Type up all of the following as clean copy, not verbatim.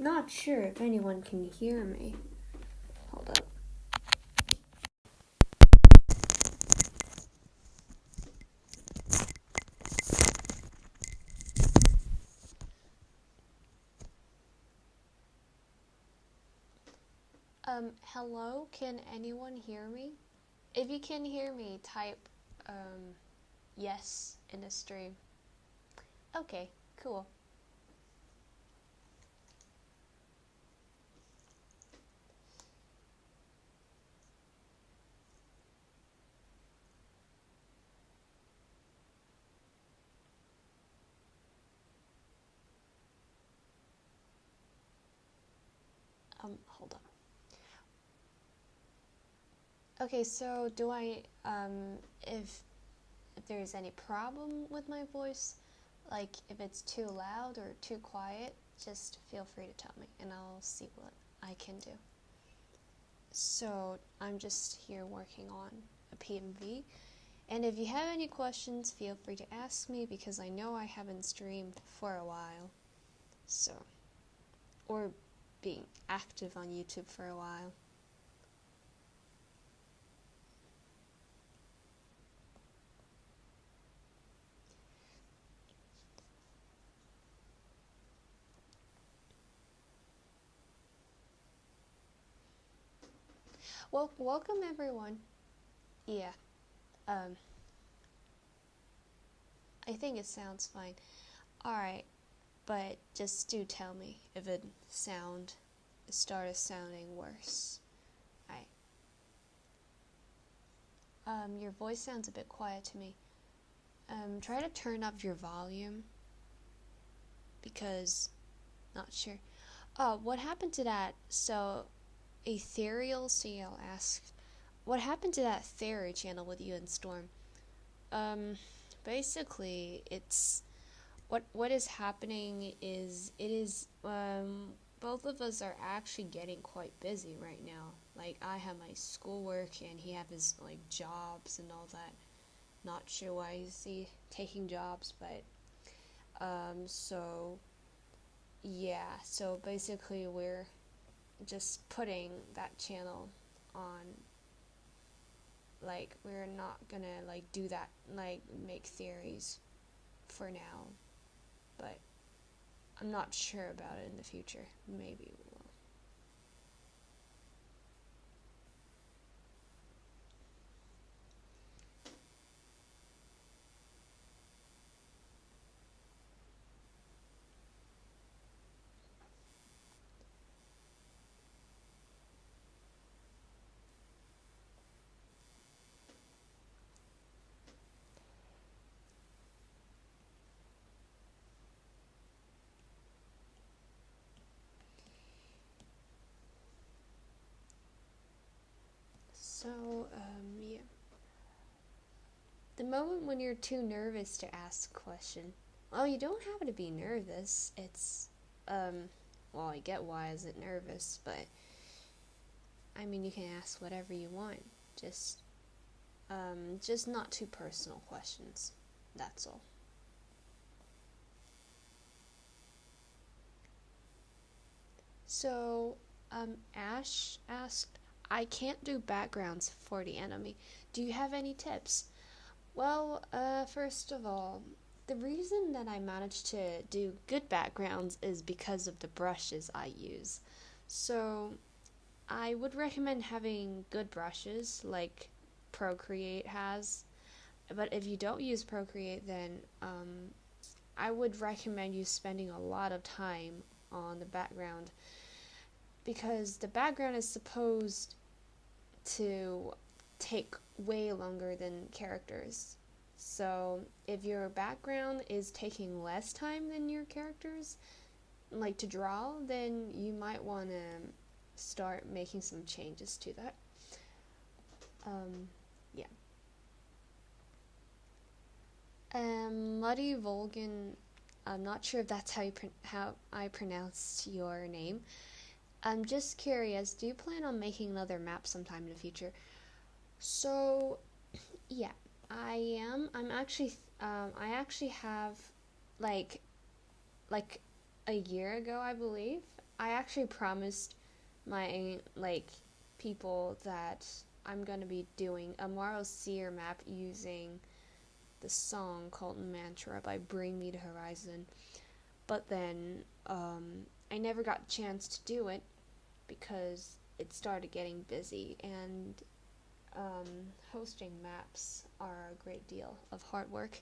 not sure if anyone can hear me. Hold up. Hello? Can anyone hear me? If you can hear me, type, yes in the stream. Okay, cool. Hold on. Okay, so do I, if there's any problem with my voice, like if it's too loud or too quiet, just feel free to tell me and I'll see what I can do. So I'm just here working on a PMV, and if you have any questions, feel free to ask me because I know I haven't streamed for a while, so, or being active on YouTube for a while. Well, welcome everyone. Yeah, I think it sounds fine. Alright, but just do tell me if it started sounding worse. Alright. Your voice sounds a bit quiet to me. Try to turn up your volume, because, not sure. Oh, what happened to that? So, Ethereal CL asked, what happened to that theory channel with you and Storm? Basically, it's, what is happening is, both of us are actually getting quite busy right now. Like, I have my schoolwork and he have his, like, jobs and all that. Not sure why he's taking jobs, but, so, yeah, so basically we're just putting that channel on, like, we're not gonna, like, do that, like, make theories for now, but I'm not sure about it in the future. Maybe we will. So, yeah. The moment when you're too nervous to ask a question. Well, you don't have to be nervous. It's, well, I get why is it nervous, but, I mean, you can ask whatever you want. Just not too personal questions. That's all. So, Ash asked, I can't do backgrounds for the enemy. Do you have any tips? Well, first of all, the reason that I managed to do good backgrounds is because of the brushes I use. So, I would recommend having good brushes like Procreate has. But if you don't use Procreate, then I would recommend you spending a lot of time on the background, because the background is supposed to take way longer than characters. So if your background is taking less time than your characters, like to draw, then you might want to start making some changes to that. Yeah. Muddy Volgan, I'm not sure if that's how I pronounced your name. I'm just curious, do you plan on making another map sometime in the future? So, yeah, I am. I actually have, like a year ago, I believe, I actually promised my people that I'm gonna be doing a Morrow Seer map using the song called Mantra by Bring Me to Horizon. But then I never got a chance to do it because it started getting busy, and hosting maps are a great deal of hard work.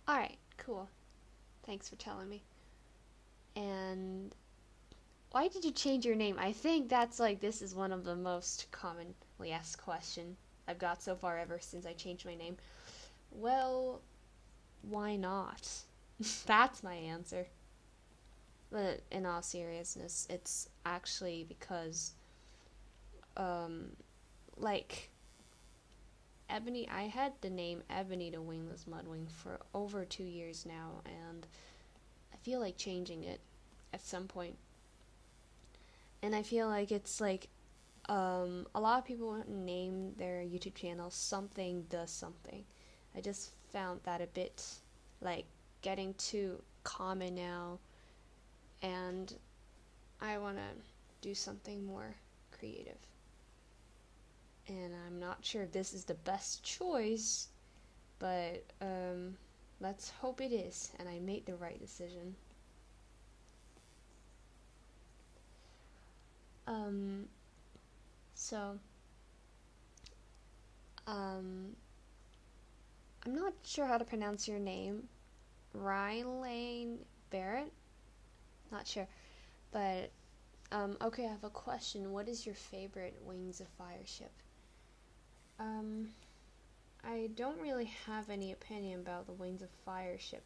Alright, cool. Thanks for telling me. And why did you change your name? I think this is one of the most commonly asked questions I've got so far ever since I changed my name. Well, why not? That's my answer. But in all seriousness, it's actually because, um, like, Ebony, I had the name Ebony the Wingless Mudwing for over 2 years now, and I feel like changing it at some point. And I feel like it's a lot of people name their YouTube channel Something Does Something. I just found that a bit like getting too common now, and I want to do something more creative. And I'm not sure if this is the best choice, but let's hope it is, and I made the right decision. So, I'm not sure how to pronounce your name. Rylane Barrett? Not sure. But, okay, I have a question. What is your favorite Wings of Fire ship? I don't really have any opinion about the Wings of Fire ship.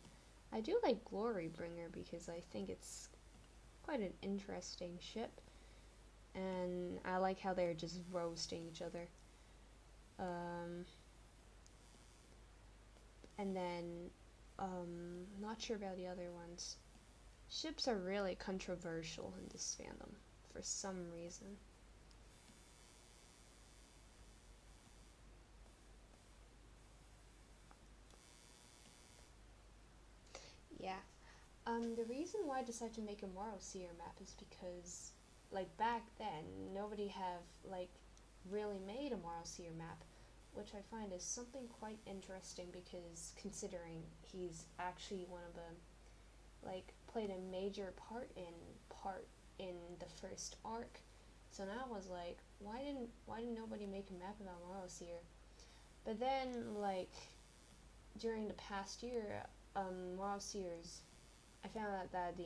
I do like Glorybringer because I think it's quite an interesting ship. And I like how they're just roasting each other. And then, not sure about the other ones. Ships are really controversial in this fandom for some reason. Yeah. The reason why I decided to make a Morrow Seer map is because, back then, nobody have, really made a Morrow Seer map, which I find is something quite interesting because considering he's actually one of the, played a major part in the first arc. So now I was like, why didn't nobody make a map about Morrow Seer? But then, during the past year, Morrow Seer's I found out that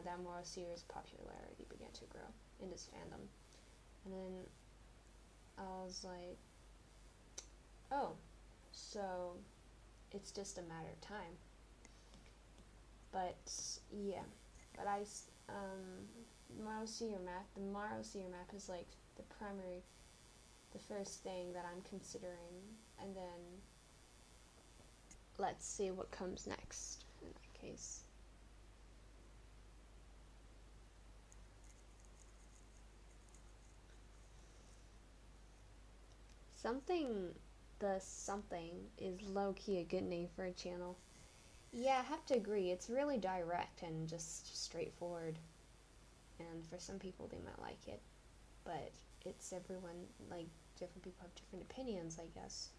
that Morrow Seer's popularity began to grow in this fandom, and then I was like, oh, so it's just a matter of time. But yeah, but the Morrow Seer map is the first thing that I'm considering, and then let's see what comes next in that case. Something the something is low-key a good name for a channel. Yeah, I have to agree, it's really direct and just straightforward. And for some people they might like it. But it's everyone, different people have different opinions, I guess.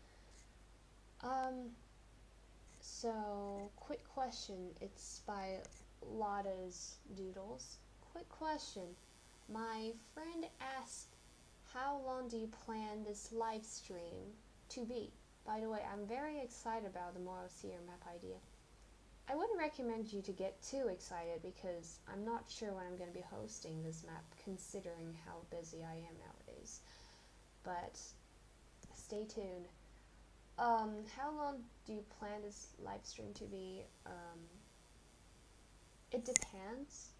So, quick question. It's by Lotta's Doodles. Quick question. My friend asked, how long do you plan this live stream to be? By the way, I'm very excited about the Morrow Seer map idea. I wouldn't recommend you to get too excited because I'm not sure when I'm going to be hosting this map considering how busy I am nowadays. But stay tuned. How long do you plan this live stream to be? It depends,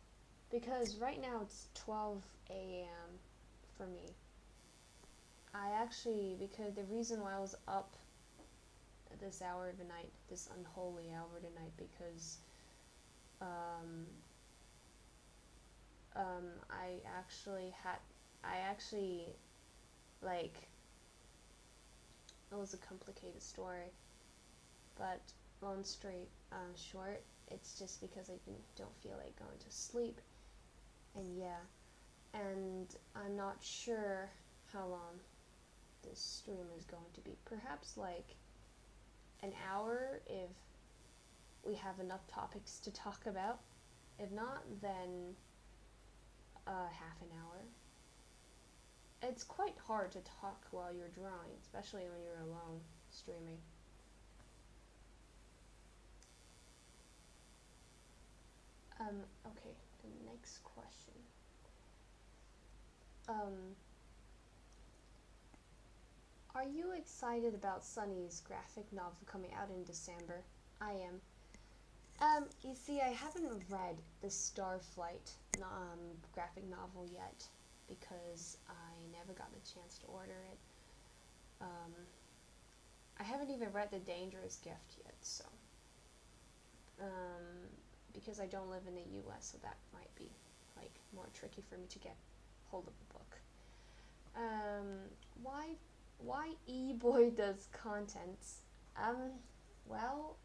because right now it's 12 a.m. for me. Because the reason why I was up at this hour of the night, this unholy hour of the night, because it was a complicated story, but long straight short, it's just because I don't feel like going to sleep, And yeah, and I'm not sure how long this stream is going to be. Perhaps like an hour if we have enough topics to talk about. If not, then half an hour. It's quite hard to talk while you're drawing, especially when you're alone streaming. Okay, the next question. Are you excited about Sunny's graphic novel coming out in December? I am. You see, I haven't read the Starflight graphic novel yet because I never got the chance to order it. I haven't even read The Dangerous Gift yet, so because I don't live in the U.S., so that might be like more tricky for me to get hold of the book. Why E-Boy does contents? Well,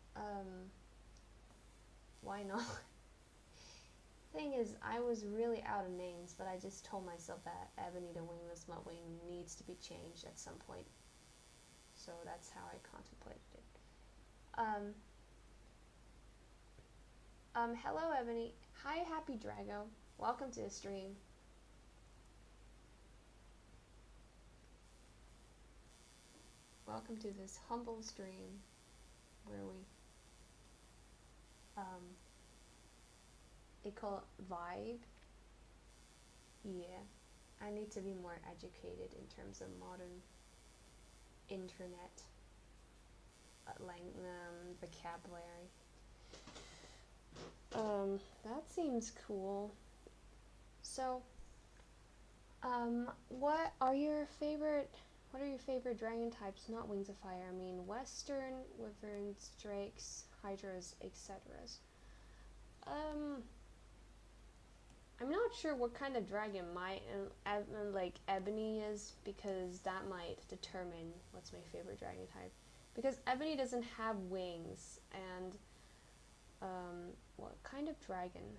why not? Thing is, I was really out of names, but I just told myself that Ebony the Wingless Mudwing needs to be changed at some point. So that's how I contemplated it. Hello Ebony. Hi Happy Drago. Welcome to the stream. Welcome to this humble stream where we they call it vibe. Yeah, I need to be more educated in terms of modern internet vocabulary. That seems cool. So, what are your favorite dragon types? Not Wings of Fire. I mean, Western, Wyverns, Drakes, Hydras, etc. I'm not sure what kind of dragon like Ebony is, because that might determine what's my favorite dragon type. Because Ebony doesn't have wings, and what kind of dragon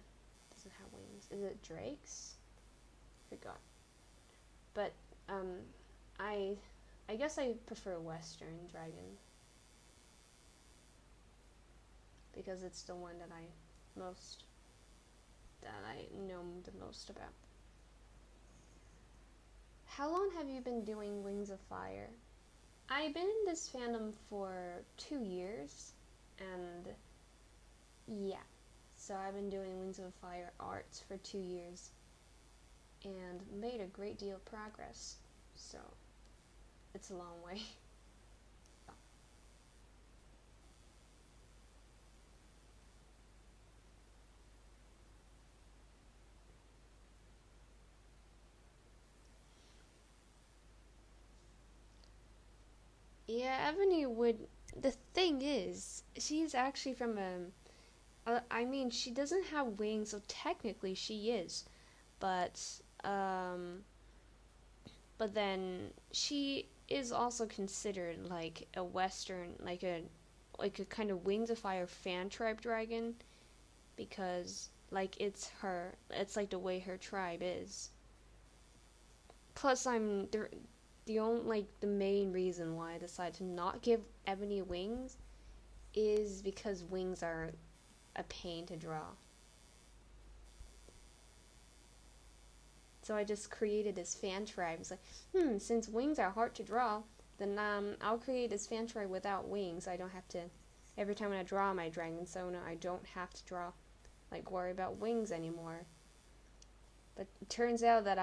doesn't have wings? Is it Drakes? Forgot. But I guess I prefer Western dragon because it's the one that I know the most about. How long have you been doing Wings of Fire? I've been in this fandom for 2 years, and yeah, so I've been doing Wings of Fire arts for 2 years and made a great deal of progress, so it's a long way. Yeah, Ebony would. The thing is, she's actually from I mean, she doesn't have wings, so technically she is, but then she is also considered like a Western, like a kind of Wings of Fire fan tribe dragon, because like it's like the way her tribe is. Plus, I'm the only, like, the main reason why I decided to not give Ebony wings is because wings are a pain to draw. So I just created this fan tribe. It's like, since wings are hard to draw, then I'll create this fan tribe without wings. I don't have to, every time I draw my Dragon Sona, I don't have to worry about wings anymore. But it turns out that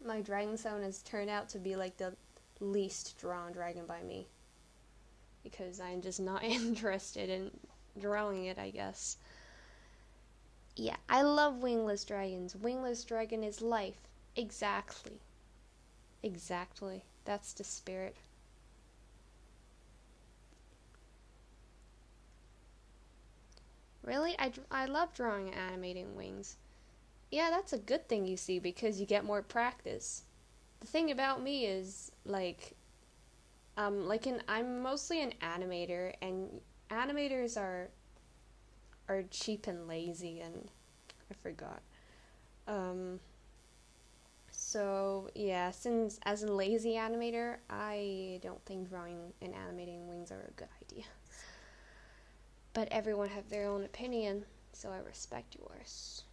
my Dragon Sound has turned out to be like the least drawn dragon by me, because I'm just not interested in drawing it, I guess. Yeah, I love wingless dragons. Wingless dragon is life. Exactly. That's the spirit. Really? I love drawing and animating wings. Yeah, that's a good thing, you see, because you get more practice. The thing about me is, I'm mostly an animator, and animators are cheap and lazy, and I forgot. Um, so yeah, since as a lazy animator, I don't think drawing and animating wings are a good idea. But everyone have their own opinion, so I respect yours.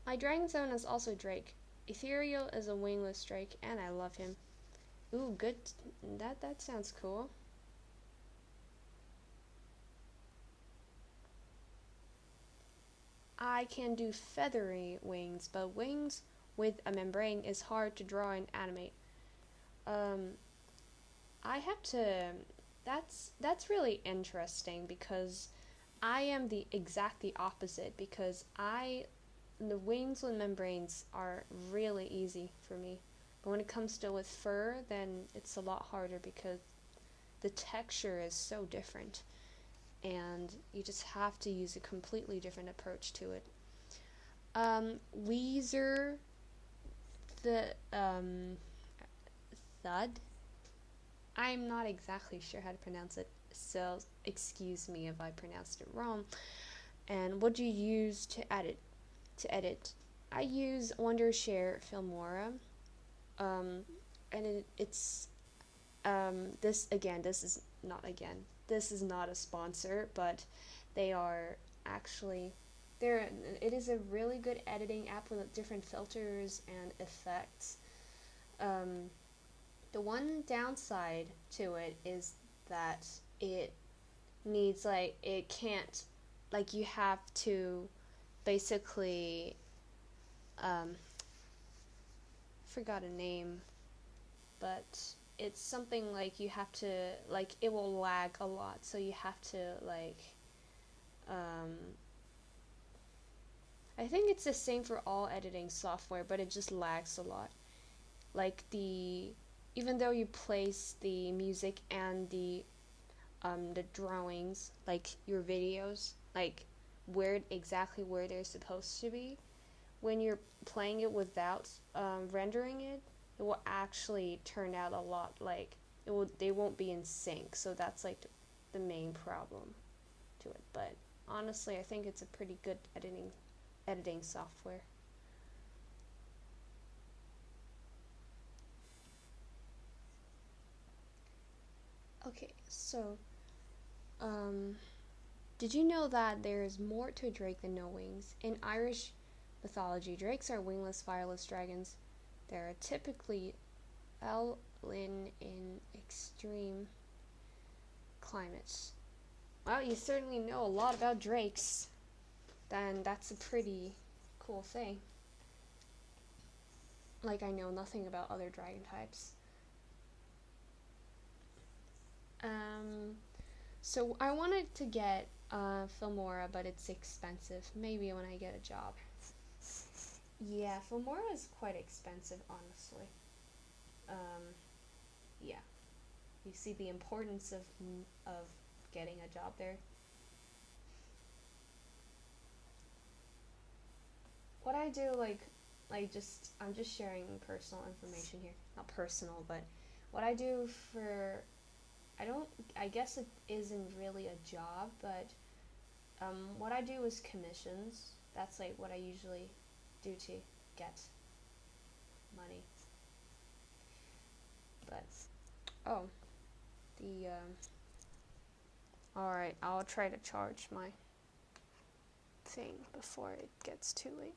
My dragon zone is also Drake. Ethereal is a wingless Drake, and I love him. Ooh, good. That sounds cool. I can do feathery wings, but wings with a membrane is hard to draw and animate. Um, I have to. That's really interesting because I am the opposite because the wings with membranes are really easy for me. But when it comes to with fur, then it's a lot harder because the texture is so different and you just have to use a completely different approach to it. Weezer the thud. I'm not exactly sure how to pronounce it, so excuse me if I pronounced it wrong. And what do you use to edit? I use Wondershare Filmora, and it's this again. This is not a sponsor, but they are actually there. It is a really good editing app with different filters and effects. The one downside to it is that it needs it can't you have to basically forgot a name, but it's something like you have to it will lag a lot, so you have to um I think it's the same for all editing software, but it just lags a lot. The even though you place the music and the drawings, your videos, where they're supposed to be, when you're playing it without rendering it, it will actually turn out a lot they won't be in sync. So that's the main problem to it. But honestly, I think it's a pretty good editing software. Okay, so did you know that there is more to a drake than no wings? In Irish mythology, drakes are wingless, fireless dragons. They are typically in extreme climates. Well, you certainly know a lot about drakes. Then that's a pretty cool thing. I know nothing about other dragon types. So I wanted to get Filmora, but it's expensive. Maybe when I get a job. Yeah, Filmora is quite expensive, honestly. Yeah. You see the importance of getting a job there. What I do, I'm just sharing personal information here. Not personal, but what I do for, I guess it isn't really a job, but what I do is commissions. That's what I usually do to get money. But, oh, alright, I'll try to charge my thing before it gets too late.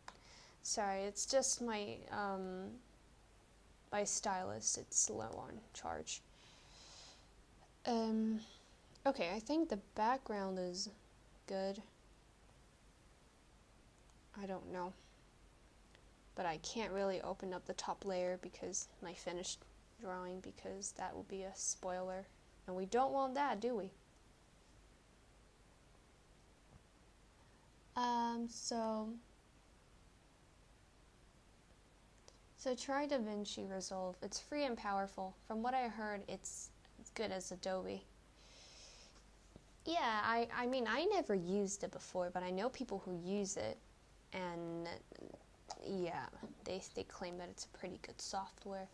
Sorry, it's just my stylus, it's low on charge. Okay, I think the background is good. I don't know. But I can't really open up the top layer because my finished drawing, because that will be a spoiler. And we don't want that, do we? So try DaVinci Resolve. It's free and powerful. From what I heard, it's as good as Adobe. Yeah, I mean, I never used it before, but I know people who use it, and yeah, they claim that it's a pretty good software.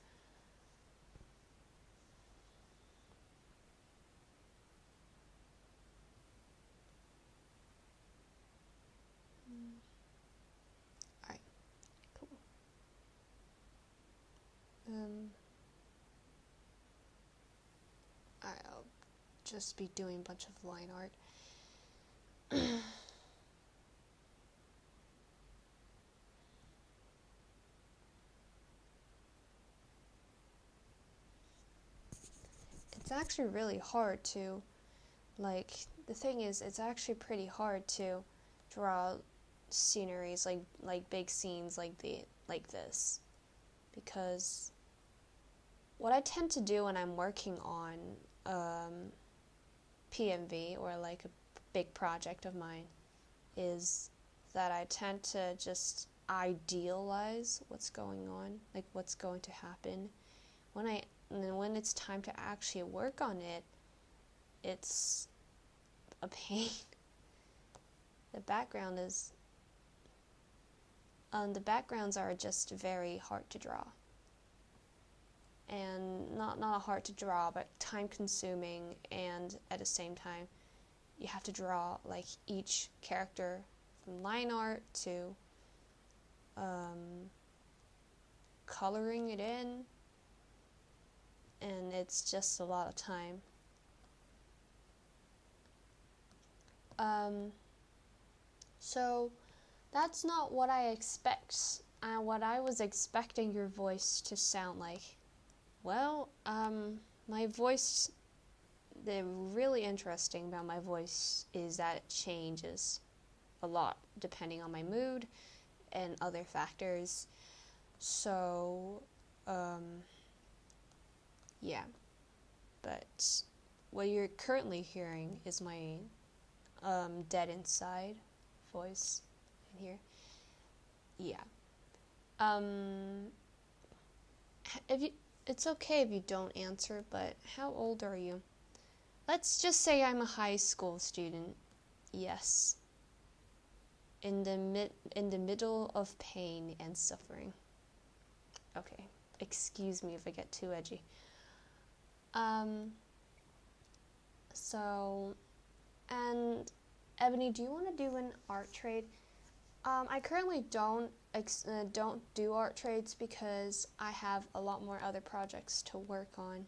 just be doing a bunch of line art. It's actually really hard to, like, the thing is, it's actually pretty hard to draw sceneries, like big scenes like this, because what I tend to do when I'm working on PMV, or like a big project of mine, is that I tend to just idealize what's going on, like what's going to happen. And then when it's time to actually work on it, it's a pain. The backgrounds are just very hard to draw. And not hard to draw, but time consuming, and at the same time you have to draw like each character from line art to coloring it in, and it's just a lot of time. So that's not what I expect. What I was expecting your voice to sound like. Well, my voice, the really interesting about my voice is that it changes a lot depending on my mood and other factors. So, yeah. But what you're currently hearing is my dead inside voice in here. Yeah. It's okay if you don't answer, but how old are you? Let's just say I'm a high school student. Yes. In the middle of pain and suffering. Okay. Excuse me if I get too edgy. So, and Ebony, do you want to do an art trade? I currently don't do art trades because I have a lot more other projects to work on.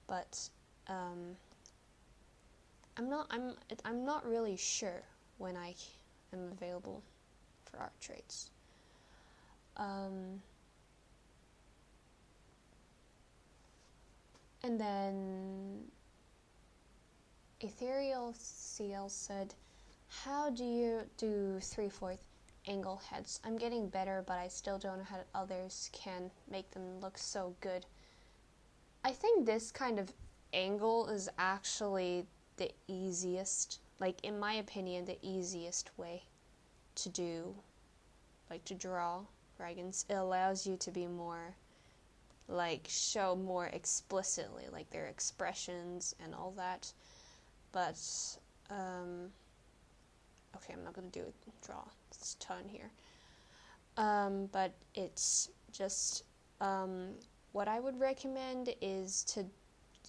But I'm not really sure when I am available for art trades. And then Ethereal CL said, how do you do 3/4 angle heads? I'm getting better, but I still don't know how others can make them look so good. I think this kind of angle is actually the easiest, like in my opinion, the easiest way to do, like to draw dragons. It allows you to be more, like show more explicitly, like their expressions and all that. But, okay, I'm not going to draw this ton here. But it's just, what I would recommend is to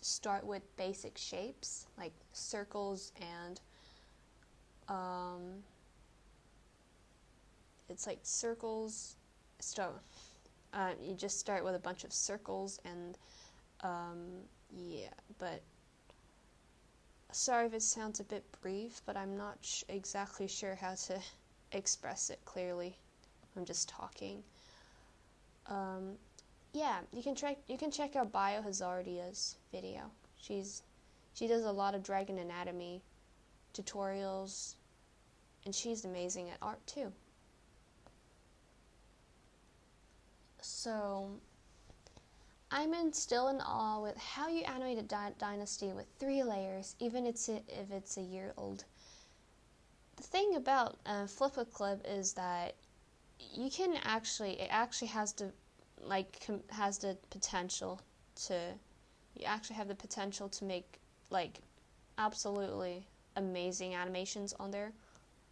start with basic shapes, like circles and, it's like circles, you just start with a bunch of circles and, yeah, but sorry if it sounds a bit brief, but I'm not exactly sure how to express it clearly. I'm just talking. Yeah, you can check out Biohazardia's video. She does a lot of dragon anatomy tutorials, and she's amazing at art too. So, I'm still in awe with how you animated Dynasty with 3 layers, even if it's a year old. The thing about Flip a Clip is that it actually has the potential to, you actually have the potential to make like absolutely amazing animations on there.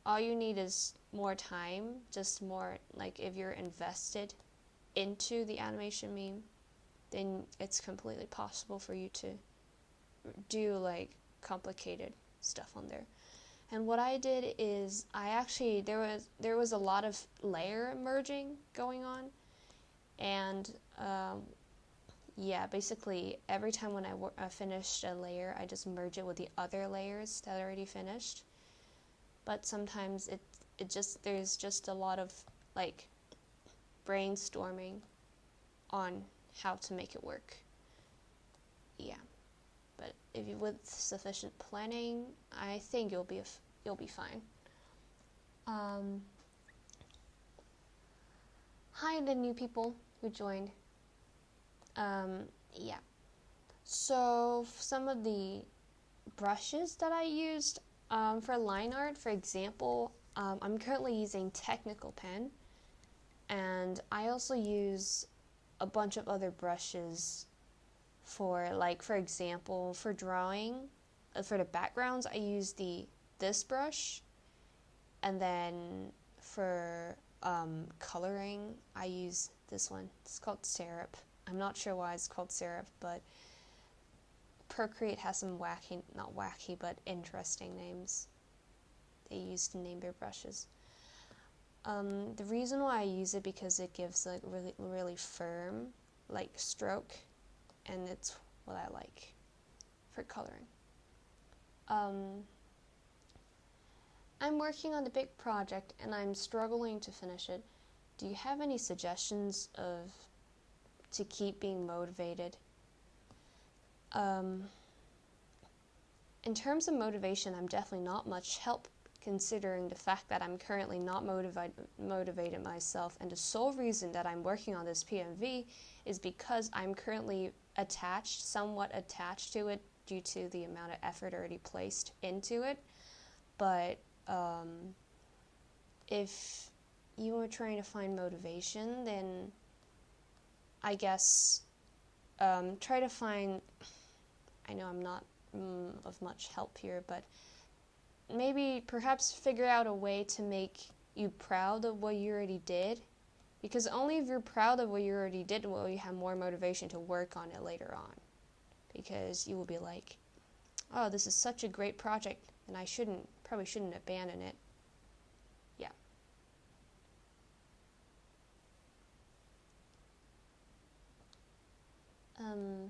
All you need is more time, just more, like if you're invested into the animation meme, then it's completely possible for you to do like complicated stuff on there. And what I did is there was a lot of layer merging going on, and yeah, basically every time when I finished a layer, I just merge it with the other layers that I already finished. But sometimes it just there's just a lot of like brainstorming on how to make it work. Yeah, but if you with sufficient planning, I think you'll be fine. Hi, the new people who joined. Yeah. So some of the brushes that I used for line art, for example, I'm currently using Technical Pen, and I also use a bunch of other brushes for, like, for example, for drawing, for the backgrounds, I use this brush, and then for coloring, I use this one. It's called Syrup. I'm not sure why it's called Syrup, but Procreate has some not wacky, but interesting names they use to name their brushes. The reason why I use it because it gives like really firm like stroke, and it's what I like for coloring. I'm working on the big project and I'm struggling to finish it. Do you have any suggestions to keep being motivated? In terms of motivation, I'm definitely not much help, considering the fact that I'm currently not motivated myself, and the sole reason that I'm working on this PMV is because I'm currently somewhat attached to it due to the amount of effort already placed into it. But if you are trying to find motivation, then I guess try to find, I know I'm not of much help here, but perhaps figure out a way to make you proud of what you already did, because only if you're proud of what you already did will you have more motivation to work on it later on, because you will be like, oh, this is such a great project and I probably shouldn't abandon it. Yeah.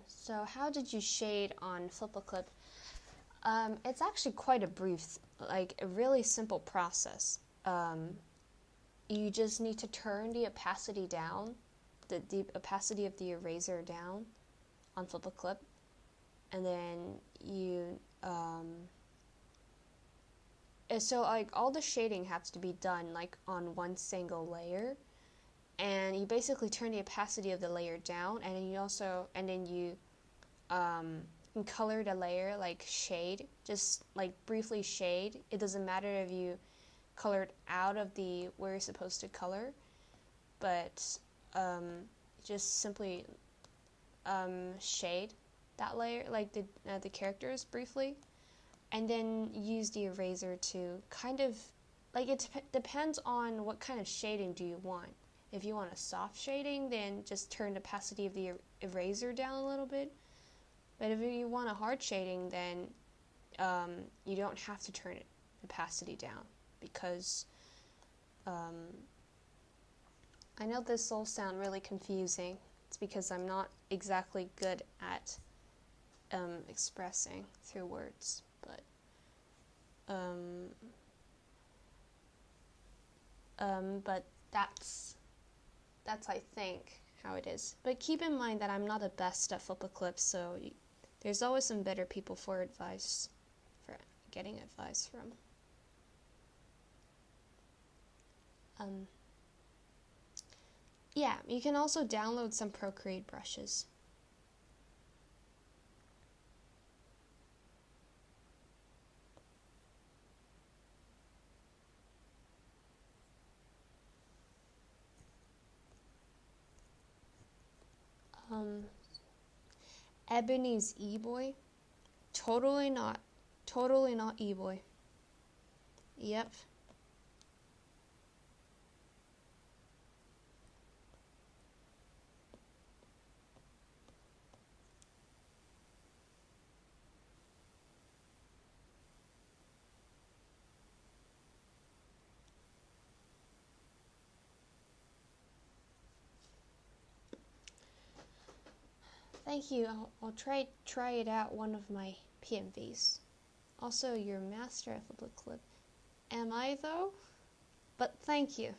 So how did you shade on Flip-a-Clip? It's actually quite a really simple process. You just need to turn the opacity down, the opacity of the eraser down on Flip-a-Clip, and then you, so like all the shading has to be done like on one single layer, and you basically turn the opacity of the layer down, and then you color the layer, like shade, just like briefly shade. It doesn't matter if you colored out of where you're supposed to color, but just simply shade that layer, like the characters briefly, and then use the eraser to kind of, like, it depends on what kind of shading do you want. If you want a soft shading, then just turn the opacity of the eraser down a little bit. But if you want a hard shading, then you don't have to turn it opacity down, because I know this will sound really confusing. It's because I'm not exactly good at expressing through words, but that's I think how it is. But keep in mind that I'm not the best at Flip-a-Clip, so there's always some better people for getting advice from. Yeah, you can also download some Procreate brushes. Ebony's E-Boy? Totally not E-Boy. Yep. Thank you. I'll try it out one of my PMVs. Also, you're master at flip. Am I though? But thank you.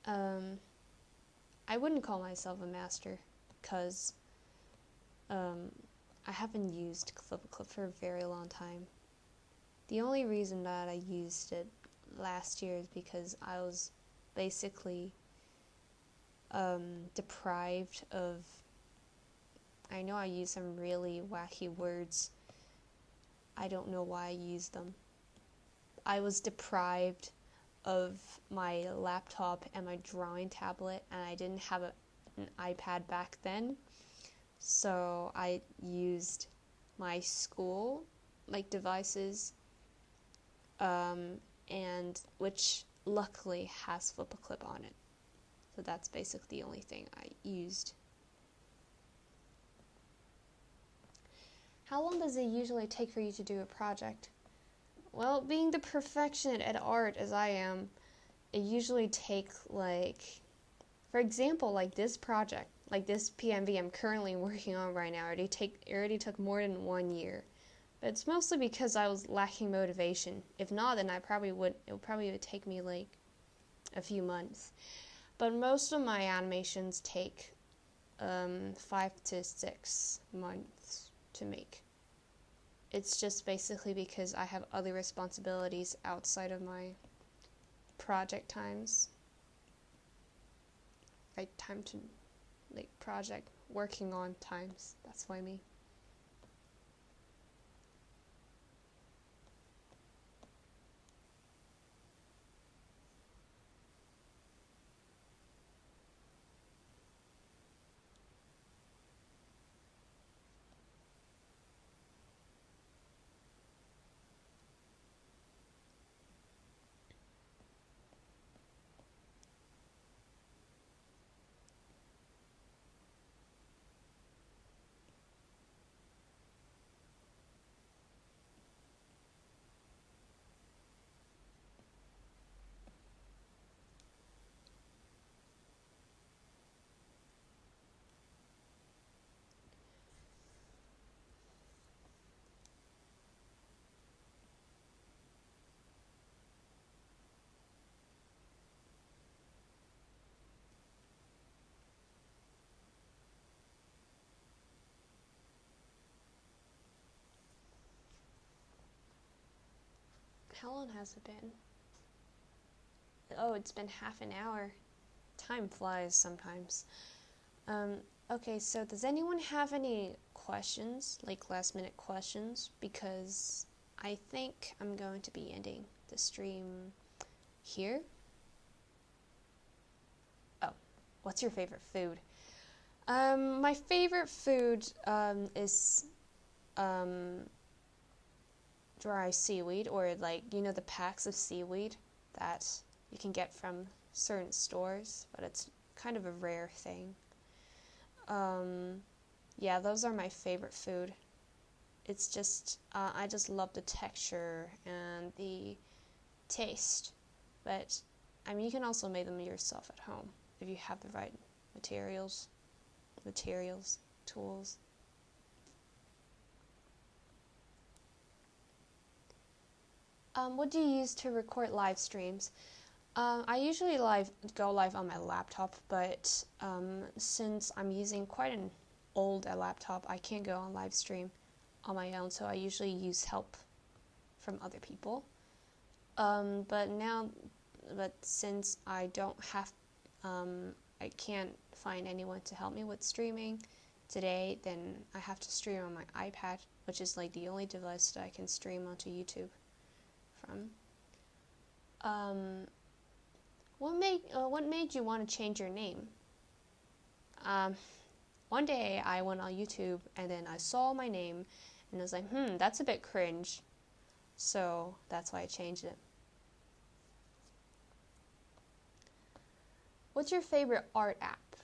I wouldn't call myself a master because I haven't used flip for a very long time. The only reason that I used it last year is because I was basically deprived of. I know I used some really wacky words. I don't know why I used them. I was deprived of my laptop and my drawing tablet, and I didn't have an iPad back then. So I used my school devices, and which luckily has flip on it. So that's basically the only thing I used. How long does it usually take for you to do a project? Well, being the perfectionist at art as I am, it usually takes for example, this project, this PMV I'm currently working on right now, it already took more than 1 year. But it's mostly because I was lacking motivation. If not, then it would probably take me a few months. But most of my animations take 5 to 6 months to make. It's just basically because I have other responsibilities outside of my project times. Time to project working on times. That's what I mean. How long has it been? Oh, it's been half an hour. Time flies sometimes. Okay, so does anyone have any questions, last minute questions? Because I think I'm going to be ending the stream here. Oh, what's your favorite food? My favorite food is dry seaweed, or the packs of seaweed that you can get from certain stores, but it's kind of a rare thing. Yeah, those are my favorite food. It's just I just love the texture and the taste, but I mean you can also make them yourself at home if you have the right materials, tools. What do you use to record live streams? I usually go live on my laptop, but since I'm using quite an old laptop, I can't go on live stream on my own, so I usually use help from other people. But since I don't have, I can't find anyone to help me with streaming today, then I have to stream on my iPad, which is the only device that I can stream onto YouTube from. What made you want to change your name? One day I went on YouTube and then I saw my name and I was like, that's a bit cringe. So that's why I changed it. What's your favorite art app?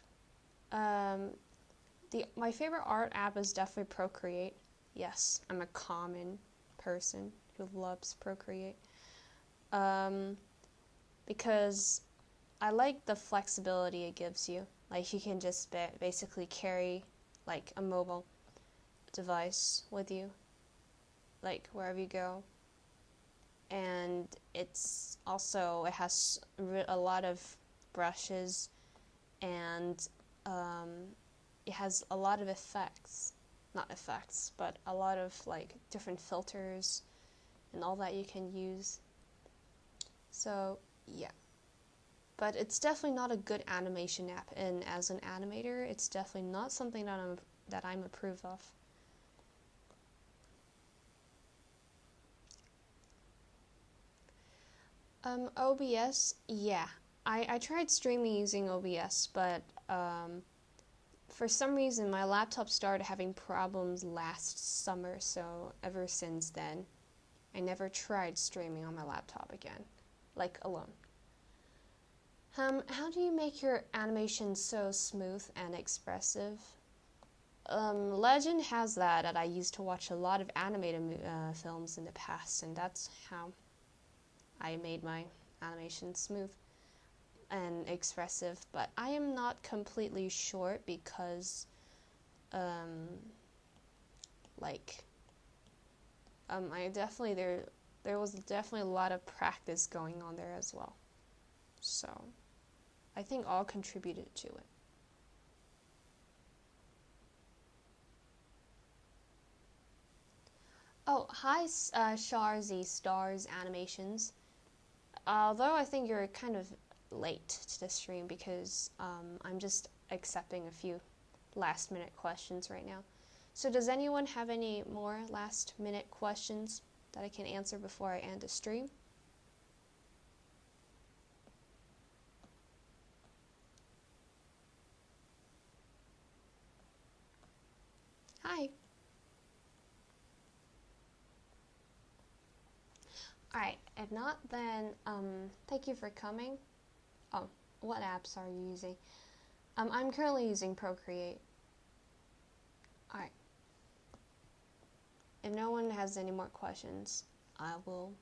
My favorite art app is definitely Procreate. Yes, I'm a common person who loves Procreate. Because I like the flexibility it gives you. You can just basically carry like a mobile device with you, like wherever you go. And it has a lot of brushes, and it has a lot of effects, not effects, but a lot of like different filters and all that you can use. So yeah, but it's definitely not a good animation app, and as an animator, it's definitely not something that I'm approve of. OBS, yeah. I tried streaming using OBS, but for some reason my laptop started having problems last summer, so ever since then, I never tried streaming on my laptop again, like alone. How do you make your animation so smooth and expressive? Legend has that I used to watch a lot of animated films in the past, and that's how I made my animation smooth and expressive. But I am not completely sure because, like, there was definitely a lot of practice going on there as well. So I think all contributed to it. Oh, hi, Sharzy Stars Animations. Although I think you're kind of late to the stream because I'm just accepting a few last minute questions right now. So does anyone have any more last minute questions that I can answer before I end the stream? Hi. Alright, if not, then thank you for coming. Oh, what apps are you using? I'm currently using Procreate. Alright. If no one has any more questions, I will